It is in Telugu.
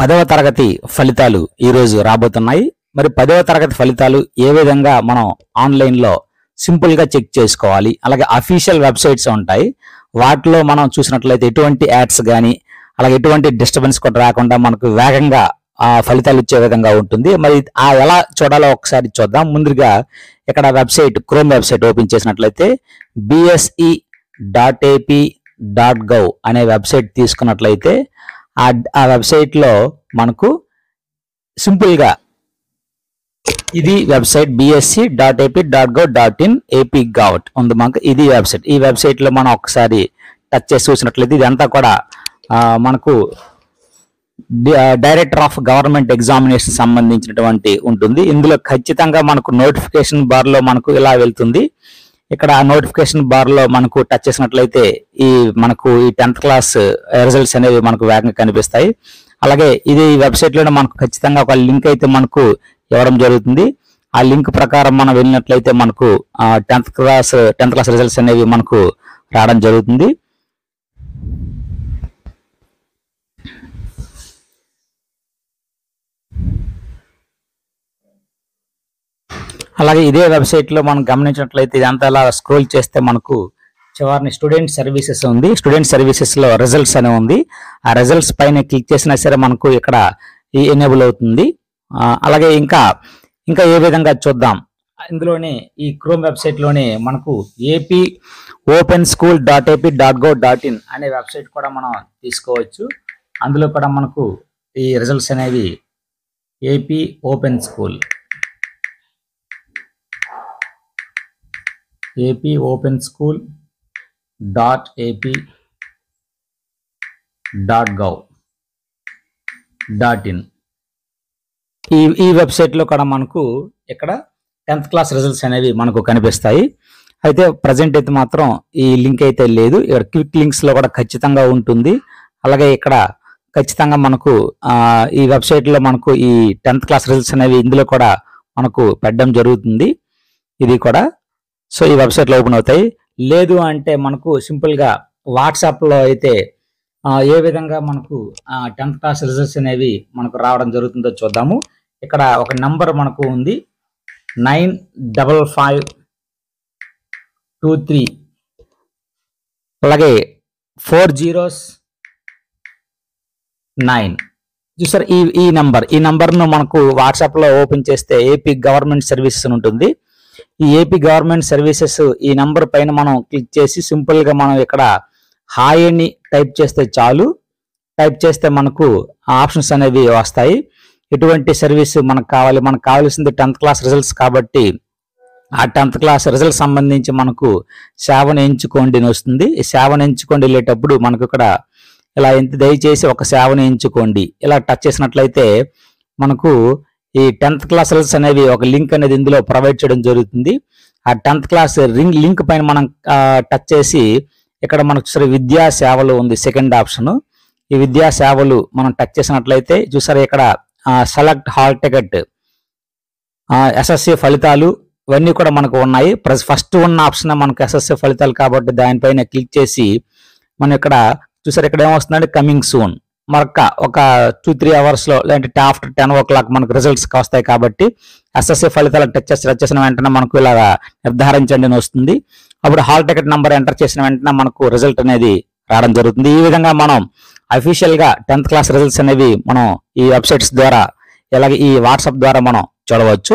10వ తరగతి ఫలితాలు ఈ రోజు రాబోతున్నాయి. మరి 10వ తరగతి ఫలితాలు ఏ విధంగా మనం ఆన్లైన్ లో సింపుల్ గా చెక్ చేసుకోవాలి, అలాగే అఫీషియల్ వెబ్సైట్స్ ఉంటాయి, వాటిలో మనం చూసినట్లయితే ఎటువంటి యాడ్స్ గానీ అలాగే ఎటువంటి డిస్టర్బెన్స్ కూడా రాకుండా మనకు వేగంగా ఆ ఫలితాలు ఇచ్చే విధంగా ఉంటుంది. మరి ఆ ఎలా చూడాలో ఒకసారి చూద్దాం. ముందుగా ఇక్కడ వెబ్సైట్ క్రోమ్ వెబ్సైట్ ఓపెన్ చేసినట్లయితే bse.ap.gov అనే వెబ్సైట్ తీసుకున్నట్లయితే ఆ వెబ్సైట్ లో మనకు సింపుల్ గా ఇది వెబ్సైట్ bse.ap.gov.in AP.gov ఉంది. మనకు ఇది వెబ్సైట్. ఈ వెబ్సైట్ లో మనం ఒకసారి టచ్ చేసి చూసినట్లయితే ఇదంతా కూడా మనకు డైరెక్టర్ ఆఫ్ గవర్నమెంట్ ఎగ్జామినేషన్ సంబంధించినటువంటి ఉంటుంది. ఇందులో ఖచ్చితంగా మనకు నోటిఫికేషన్ బార్ లో మనకు ఇలా వెళ్తుంది. ఇక్కడ నోటిఫికేషన్ బార్ లో మనకు టచ్ చేసినట్లయితే మనకు ఈ 10th క్లాస్ రిజల్ట్స్ అనేవి మనకు వేగంగా కనిపిస్తాయి. అలాగే ఇది వెబ్సైట్ లోనే మనకు ఖచ్చితంగా ఒక లింక్ అయితే మనకు ఇవ్వడం జరుగుతుంది. ఆ లింక్ ప్రకారం మనం వెళ్ళినట్లయితే మనకు 10th క్లాస్ రిజల్ట్స్ అనేవి మనకు రావడం జరుగుతుంది. అలాగే ఇదే వెబ్సైట్ లో మనం గమనించినట్లయితే ఇదంతా అలా స్క్రోల్ చేస్తే మనకు చివరిని స్టూడెంట్ సర్వీసెస్ ఉంది. స్టూడెంట్ సర్వీసెస్ లో రిజల్ట్స్ అనే ఉంది. ఆ రిజల్ట్స్ పైన క్లిక్ చేసినా సరే మనకు ఇక్కడ ఎనేబుల్ అవుతుంది. అలాగే ఇంకా ఏ విధంగా చూద్దాం. ఇందులోనే ఈ క్రోమ్ వెబ్సైట్ లోనే మనకు apopenSchool.ap.gov.in అనే వెబ్సైట్ కూడా మనం తీసుకోవచ్చు. అందులో కూడా మనకు ఈ రిజల్ట్స్ అనేవి apopenSchool.ap.gov.in ఈ వెబ్సైట్ లో కూడా మనకు ఇక్కడ 10th క్లాస్ రిజల్ట్స్ అనేవి మనకు కనిపిస్తాయి. అయితే ప్రజెంట్ అయితే మాత్రం ఈ లింక్ అయితే లేదు. ఇక్కడ క్విక్ లింక్స్ లో కూడా ఖచ్చితంగా ఉంటుంది. అలాగే ఇక్కడ ఖచ్చితంగా మనకు ఈ వెబ్సైట్ లో మనకు ఈ 10th క్లాస్ రిజల్ట్స్ అనేవి ఇందులో కూడా మనకు పెట్టడం జరుగుతుంది. ఇది కూడా సో ఈ వెబ్సైట్ లో ఓపెన్ అవుతాయి. లేదు అంటే మనకు సింపుల్ గా వాట్సాప్ లో అయితే ఏ విధంగా మనకు 10th క్లాస్ రిజల్ట్స్ అనేవి మనకు రావడం జరుగుతుందో చూద్దాము. ఇక్కడ ఒక నంబర్ మనకు ఉంది 95523, అలాగే 409 చూసారు. ఈ నంబర్ ను మనకు వాట్సాప్ లో ఓపెన్ చేస్తే ఏపీ గవర్నమెంట్ సర్వీసెస్ ఉంటుంది. ఈ ఏపీ గవర్నమెంట్ సర్వీసెస్ ఈ నంబర్ పైన మనం క్లిక్ చేసి సింపుల్ గా మనం ఇక్కడ హాయ్ అని టైప్ చేస్తే చాలు. టైప్ చేస్తే మనకు ఆప్షన్స్ అనేవి వస్తాయి. ఎటువంటి సర్వీస్ మనకు కావాల్సింది 10th క్లాస్ రిజల్ట్స్ కాబట్టి ఆ 10th క్లాస్ రిజల్ట్స్ సంబంధించి మనకు సేవను ఎంచుకోండి అని వస్తుంది. ఈ సేవను ఎంచుకోండి వెళ్ళేటప్పుడు మనకు ఇక్కడ ఇలా దయచేసి ఒక సేవను ఎంచుకోండి ఇలా టచ్ చేసినట్లయితే మనకు ఈ 10th క్లాస్ రిజల్ట్స్ అనేవి ఒక లింక్ అనేది ఇందులో ప్రొవైడ్ చేయడం జరుగుతుంది. ఆ 10th క్లాస్ లింక్ పైన మనం టచ్ చేసి ఇక్కడ మనకు చూసారు విద్యా సేవలు ఉంది సెకండ్ ఆప్షన్. ఈ విద్యా సేవలు మనం టచ్ చేసినట్లయితే చూసారు ఇక్కడ సెలెక్ట్ హాల్ టికెట్, ఎస్ఎస్సి ఫలితాలు ఇవన్నీ కూడా మనకు ఉన్నాయి. ఫస్ట్ ఉన్న ఆప్షన్ మనకు ఎస్ఎస్సి ఫలితాలు కాబట్టి దానిపైన క్లిక్ చేసి మనం ఇక్కడ చూసారు ఇక్కడ ఏమొస్తుందంటే కమింగ్ సూన్ మరొక ఒక 2-3 అవర్స్ లో లేదంటే ఆఫ్టర్ 10 o'clock మనకు రిజల్ట్స్ వస్తాయి కాబట్టి ఎస్ఎస్సి ఫలితాలు టచ్ చేసిన వెంటనే మనకు ఇలా నిర్ధారించండి అని వస్తుంది. అప్పుడు హాల్ టికెట్ నంబర్ ఎంటర్ చేసిన వెంటనే మనకు రిజల్ట్ అనేది రావడం జరుగుతుంది. ఈ విధంగా మనం అఫీషియల్ గా 10th క్లాస్ రిజల్ట్స్ అనేవి మనం ఈ వెబ్సైట్స్ ద్వారా అలాగే ఈ వాట్సాప్ ద్వారా మనం చూడవచ్చు.